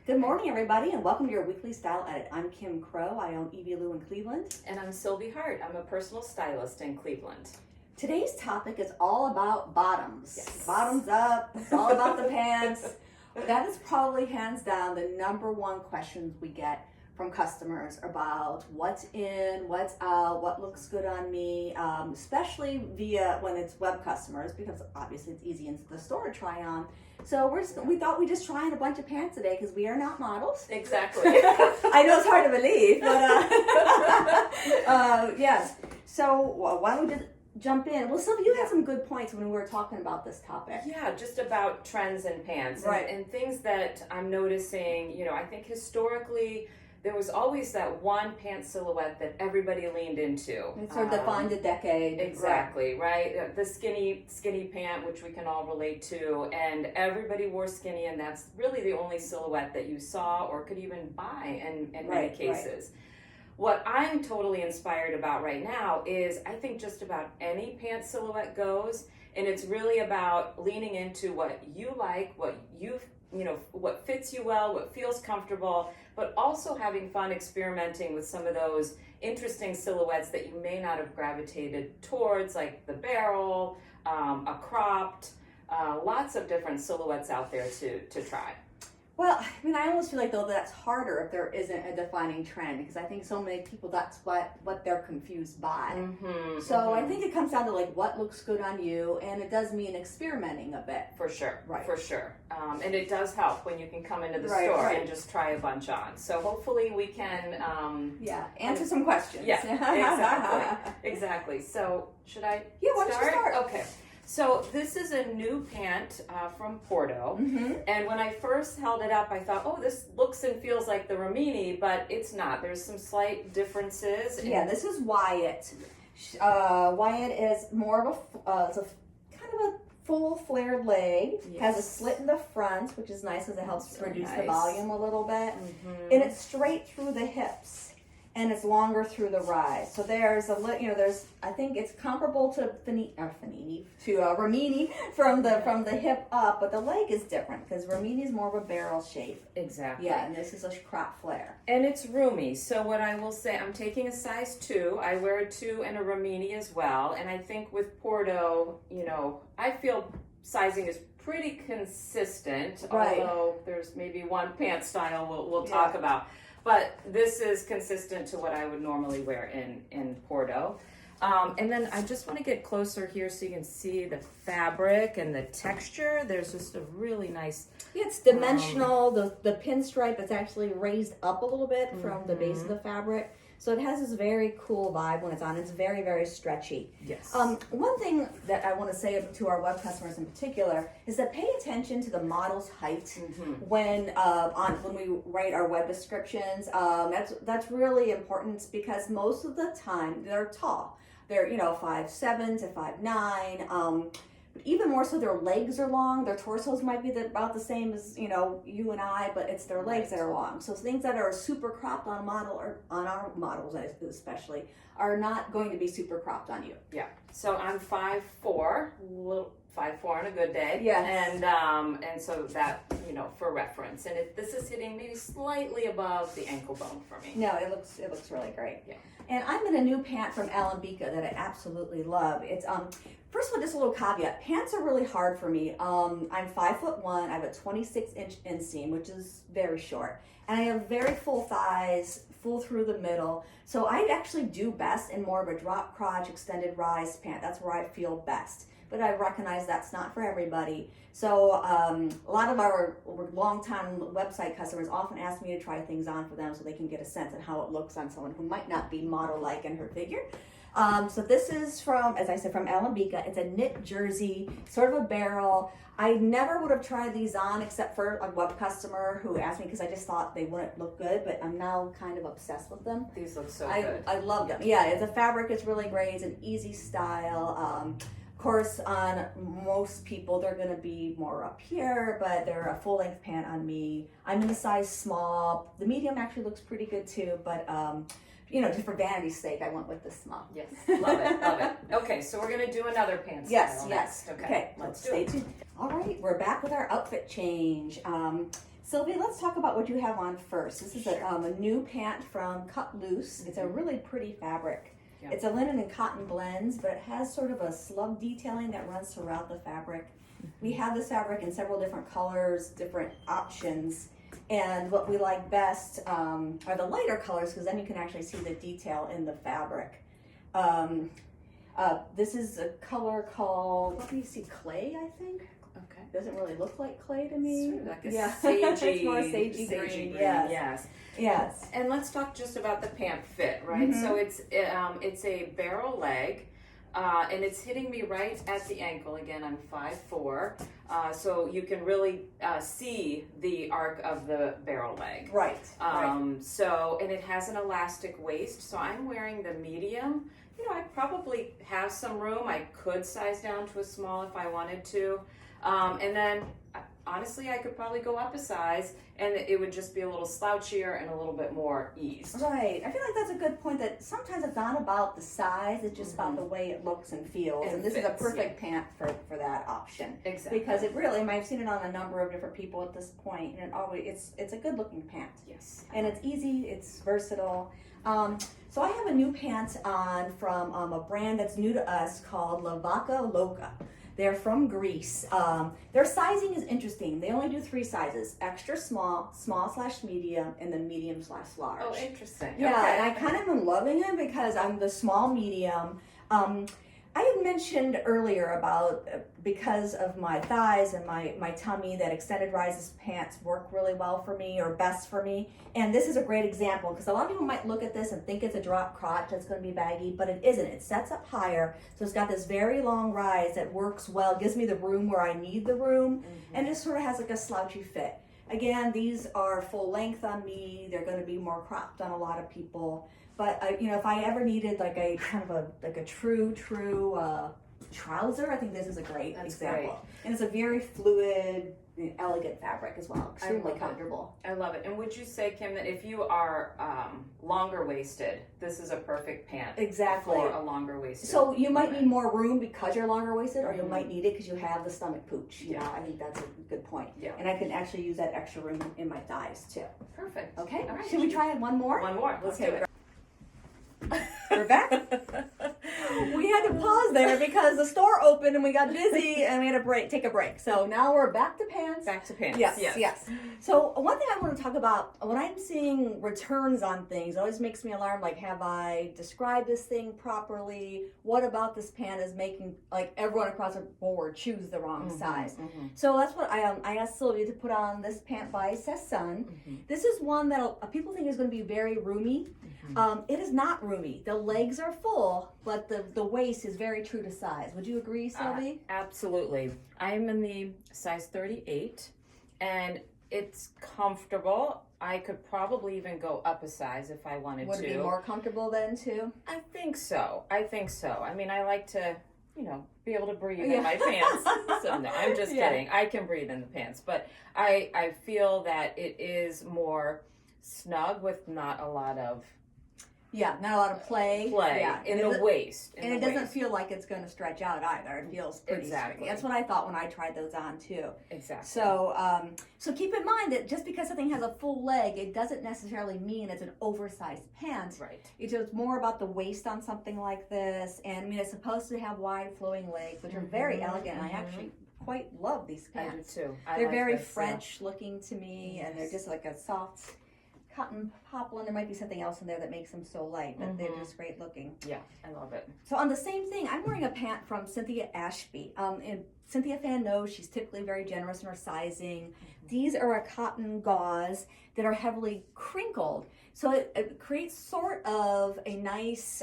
Good morning, everybody, and welcome to your weekly style edit. I'm Kim Crow. I own Evie Lou in Cleveland. And I'm Sylvie Hart. I'm a personal stylist in Cleveland. Today's topic is all about bottoms. Yes. Bottoms up. It's all about the pants. That is probably hands down the number one questions we get from customers about what's in, what's out, what looks good on me, especially via when it's web customers, because obviously it's easy in the store to try on. So we thought we'd just try on a bunch of pants today because we are not models. Exactly. I know it's hard to believe, but yes. So why don't we just jump in? Well, Sylvia, you had some good points when we were talking about this topic. Yeah, just about trends in pants. Right. And things that I'm noticing, I think historically there was always that one pant silhouette that everybody leaned into. It sort of defined the decade. Exactly, right? The skinny pant, which we can all relate to, and everybody wore skinny, and that's really the only silhouette that you saw or could even buy in many cases. What I'm totally inspired about right now is I think just about any pant silhouette goes, and it's really about leaning into what you like, what fits you well, what feels comfortable, but also having fun experimenting with some of those interesting silhouettes that you may not have gravitated towards, like the barrel, a cropped, lots of different silhouettes out there to try. Well, I mean, I almost feel like, though, that's harder if there isn't a defining trend, because I think so many people, that's what they're confused by. I think it comes down to, like, what looks good on you, and it does mean experimenting a bit. For sure, right. For sure. And it does help when you can come into the store and just try a bunch on. So hopefully we can... answer some questions. Yeah, exactly. So should I why don't you start? Okay. So this is a new pant from Porto, and when I first held it up, I thought, oh, this looks and feels like the Rimini, but it's not. There's some slight differences. Yeah, this is Wyatt. Wyatt is more of it's a kind of a full flared leg. Yes. Has a slit in the front, which is nice because it helps reduce the volume a little bit, and it's straight through the hips. And it's longer through the rise. So there's I think it's comparable to Rimini from the hip up, but the leg is different because Rimini is more of a barrel shape. Exactly. Yeah, and this is a crop flare. And it's roomy. So what I will say, I'm taking a size 2. I wear a 2 and a Rimini as well. And I think with Porto, I feel sizing is pretty consistent, although there's maybe one pant style we'll talk about. But this is consistent to what I would normally wear in Porto. And then I just want to get closer here so you can see the fabric and the texture. There's just a really nice... Yeah, it's dimensional. The pinstripe is actually raised up a little bit from the base of the fabric. So it has this very cool vibe when it's on. It's very, very stretchy. Yes. One thing that I want to say to our web customers in particular is that pay attention to the model's height when we write our web descriptions. That's really important because most of the time they're tall. They're 5'7" to 5'9". But even more so, their legs are long. Their torsos might be about the same as you and I, but it's their legs that are long. So things that are super cropped on a model, or on our models especially, are not going to be super cropped on you. Yeah. So I'm 5'4", 5'4" on a good day. Yes. And so that for reference, and this is hitting maybe slightly above the ankle bone for me. No, it looks really great. Yeah. And I'm in a new pant from Alembica that I absolutely love. It's first of all, just a little caveat. Pants are really hard for me. I'm 5'1". I have a 26-inch inseam, which is very short, and I have very full thighs, full through the middle. So I actually do best in more of a drop crotch, extended rise pant. That's where I feel best. But I recognize that's not for everybody. So a lot of our longtime website customers often ask me to try things on for them so they can get a sense of how it looks on someone who might not be model-like in her figure. So this is from Alembica. It's a knit jersey, sort of a barrel. I never would have tried these on except for a web customer who asked me because I just thought they wouldn't look good, but I'm now kind of obsessed with them. These look so good. I love them. Yeah, the fabric is really great. It's an easy style. Of course, on most people, they're going to be more up here, but they're a full-length pant on me. I'm in a size small. The medium actually looks pretty good too, but just for vanity's sake, I went with the small. Yes, love it. Okay, so we're going to do another pant style Yes. next. Okay, let's stay tuned. All right, we're back with our outfit change. Sylvie, let's talk about what you have on first. This is a new pant from Cut Loose. It's a really pretty fabric. Yeah. It's a linen and cotton blends, but it has sort of a slub detailing that runs throughout the fabric. We have this fabric in several different colors, different options, and what we like best are the lighter colors, because then you can actually see the detail in the fabric. This is a color called, what do you see, clay, I think? Okay. Doesn't really look like clay to me. Sort of like a sagey, it's more sagey green. Yes. And let's talk just about the pant fit, right? So it's a barrel leg, and it's hitting me right at the ankle. Again, I'm 5'4", so you can really see the arc of the barrel leg. Right. So, and it has an elastic waist. So I'm wearing the medium. You know, I probably have some room. I could size down to a small if I wanted to. And then, honestly, I could probably go up a size, and it would just be a little slouchier and a little bit more eased. Right. I feel like that's a good point, that sometimes it's not about the size, it's just about the way it looks and feels. And this fits, is a perfect pant for that option. Exactly. Because it really, I've seen it on a number of different people at this point, and it's a good looking pant. Yes. And it's easy, it's versatile. So I have a new pant on from a brand that's new to us called La Vaca Loca. They're from Greece. Their sizing is interesting. They only do 3 sizes: extra small, small/medium, and then medium/large. Oh, interesting. Yeah, okay. and I kind of am loving it because I'm the small medium. I had mentioned earlier about, because of my thighs and my tummy, that extended rises pants work really well for me, or best for me. And this is a great example, because a lot of people might look at this and think it's a drop crotch that's going to be baggy, but it isn't. It sets up higher, so it's got this very long rise that works well, gives me the room where I need the room, and just sort of has like a slouchy fit. Again, these are full length on me. They're going to be more cropped on a lot of people. But if I ever needed like a kind of a true trouser, I think this is a great example. Great. And it's a very fluid, elegant fabric as well. Extremely comfortable. I love it. And would you say, Kim, that if you are longer waisted, this is a perfect pant? Exactly. For a longer waisted. So you might need more room because you're longer waisted, or you might need it because you have the stomach pooch. Yeah. I think that's a good point. Yeah. And I can actually use that extra room in my thighs too. Perfect. Okay. All right. Should we try it one more? One more. Let's do it. We're back. We had to pause there because the store opened and we got busy and we had to take a break. So now we're back to pants. Back to pants. Yes. So one thing I want to talk about, when I'm seeing returns on things, it always makes me alarmed. Like, have I described this thing properly? What about this pant is making like everyone across the board choose the wrong size? So that's what I asked Sylvia to put on this pant by Sessun. This is one that people think is going to be very roomy. It is not roomy. The legs are full, but the waist is very true to size. Would you agree, Sylvie? Absolutely. I'm in the size 38, and it's comfortable. I could probably even go up a size if I wanted to. Would it be more comfortable then, too? I think so. I mean, I like to, be able to breathe in my pants. So no, I'm just kidding. I can breathe in the pants, but I feel that it is more snug with not a lot of not a lot of play in the waist. And it doesn't feel like it's going to stretch out either. It feels pretty exactly. That's what I thought when I tried those on too. Exactly. So keep in mind that just because something has a full leg, it doesn't necessarily mean it's an oversized pant. Right. It's more about the waist on something like this. And I mean, it's supposed to have wide flowing legs, which are very elegant. And I actually quite love these pants. I do too. They're very French looking to me, and they're just like a soft cotton poplin. There might be something else in there that makes them so light, but they're just great looking. Yeah, I love it. So on the same thing, I'm wearing a pant from Cynthia Ashby. And Cynthia Fan knows she's typically very generous in her sizing. These are a cotton gauze that are heavily crinkled. So it creates sort of a nice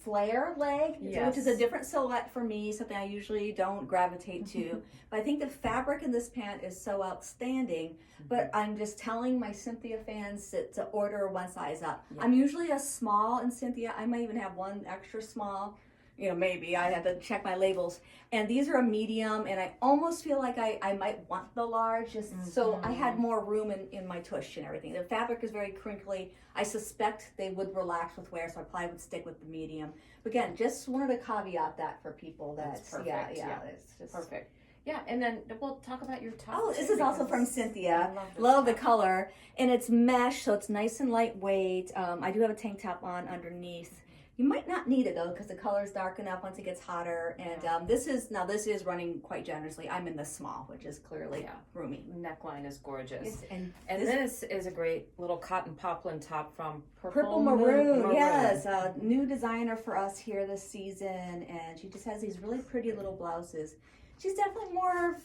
flare leg, which is a different silhouette for me, something I usually don't gravitate to. But I think the fabric in this pant is so outstanding. But I'm just telling my Cynthia fans to order one size up. I'm usually a small in Cynthia. I might even have one extra small. Maybe I have to check my labels. And these are a medium, and I almost feel like I might want the large, just so I had more room in my tush and everything. The fabric is very crinkly. I suspect they would relax with wear, so I probably would stick with the medium. But again, just wanted to caveat that for people. That's perfect. It's just perfect. Yeah, and then we'll talk about your top. Oh, this is also from Cynthia. I Love the color, and it's mesh, so it's nice and lightweight. I do have a tank top on underneath. You might not need it though, because the color's dark enough once it gets hotter. And this is running quite generously. I'm in the small, which is clearly roomy. Neckline is gorgeous. Yes, and this is a great little cotton poplin top from Purple Maroon. Yes, a new designer for us here this season, and she just has these really pretty little blouses. She's definitely more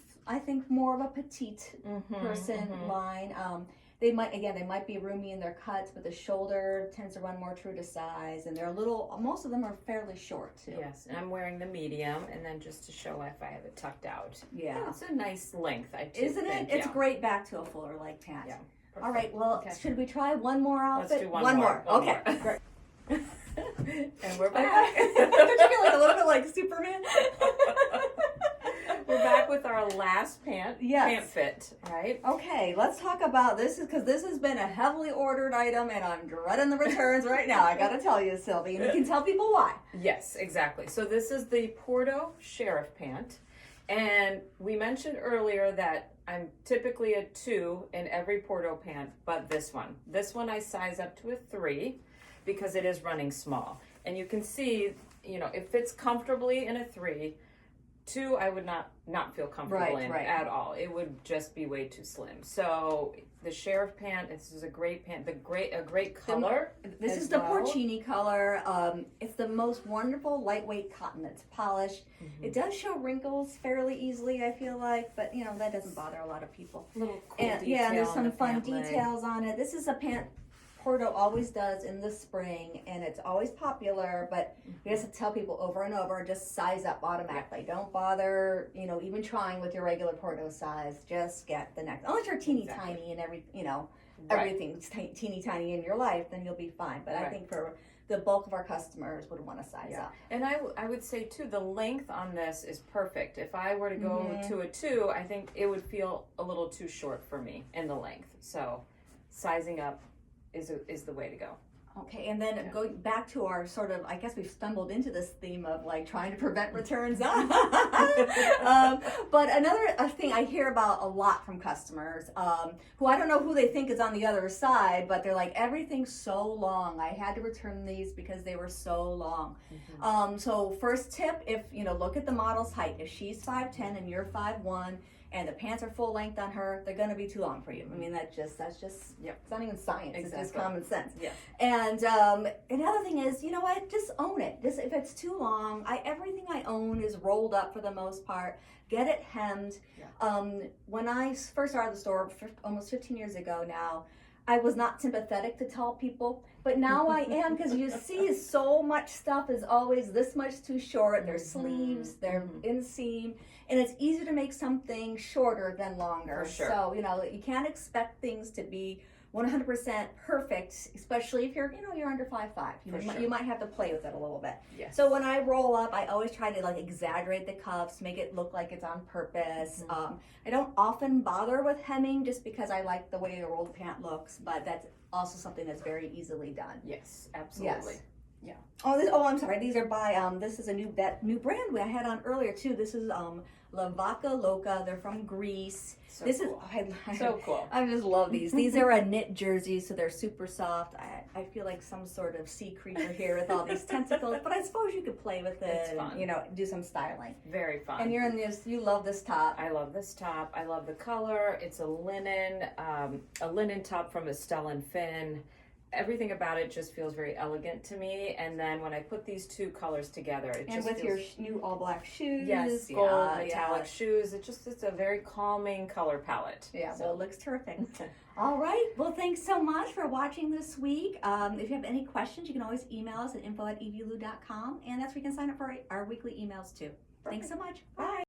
of a petite person line. They might be roomy in their cuts, but the shoulder tends to run more true to size, and most of them are fairly short too. Yes, and I'm wearing the medium, and then just to show if I have it tucked out. Yeah. Oh, it's a nice length, Isn't it? It's great back to a fuller leg pant. Yeah. Perfect. All right, well, should we try one more outfit? Let's do one more. Okay. Great. And we're back. Don't you feel like a little bit like Superman? We're back with our last pant fit, right? Okay, let's talk about this because this has been a heavily ordered item, and I'm dreading the returns right now. I got to tell you, Sylvie, and you can tell people why. Yes, exactly. So this is the Porto Sheriff pant, and we mentioned earlier that I'm typically a 2 in every Porto pant, but this one I size up to a 3 because it is running small, and you can see, it fits comfortably in a 3. 2, I would not feel comfortable in at all. It would just be way too slim. So the Sheriff pant, this is a great pant. A great color. This is the porcini color. It's the most wonderful lightweight cotton. It's polished. It does show wrinkles fairly easily, I feel like, but that doesn't bother a lot of people. Little cool detail. And there's some fun details on it. This is a pant Porto always does in the spring, and it's always popular, but we have to tell people over and over, just size up automatically. Don't bother, even trying with your regular Porto size. Just get the next. Unless you're teeny tiny and everything's teeny tiny in your life, then you'll be fine. But I think for the bulk of our customers would want to size up. And I would say too, the length on this is perfect. If I were to go to a 2, I think it would feel a little too short for me in the length. So sizing up is the way to go. Okay, and then going back to our I guess we've stumbled into this theme of like trying to prevent returns. But another thing I hear about a lot from customers, who I don't know who they think is on the other side, but they're like, everything's so long. I had to return these because they were so long. So first tip, if look at the model's height. If she's 5'10" and you're 5'1", and the pants are full length on her, they're gonna be too long for you. I mean, that's just it's not even science, it's just common sense. Yeah. And another thing is, you know what, just own it. Just if it's too long, everything I own is rolled up for the most part. Get it hemmed. When I first started the store almost 15 years ago now, I was not sympathetic to tall people, but now I am, because you see so much stuff is always this much too short. Their sleeves, their inseam, and it's easier to make something shorter than longer. For sure. So, you can't expect things to be 100% perfect, especially if you're under 5'5". You might have to play with it a little bit. Yes. So when I roll up, I always try to exaggerate the cuffs, make it look like it's on purpose. I don't often bother with hemming just because I like the way the rolled pant looks, but that's also something that's very easily done. Yes, absolutely. Yes. Yeah. Oh, I'm sorry. These are by this is a new brand I had on earlier too. This is La Vaca Loca. They're from Greece. So cool. I just love these. These are a knit jersey, so they're super soft. I feel like some sort of sea creature here with all these tentacles, but I suppose you could play with it. It's fun. And, do some styling. Very fun. And you're in this. You love this top. I love this top. I love the color. It's a linen top from Estelle and Finn. Everything about it just feels very elegant to me, and then when I put these two colors together, your new all black shoes, gold metallic shoes, it's a very calming color palette. Yeah, well, it looks terrific. All right, well, thanks so much for watching this week. If you have any questions, you can always email us at info@evielou.com, and that's where you can sign up for our weekly emails too. Perfect. Thanks so much. Bye.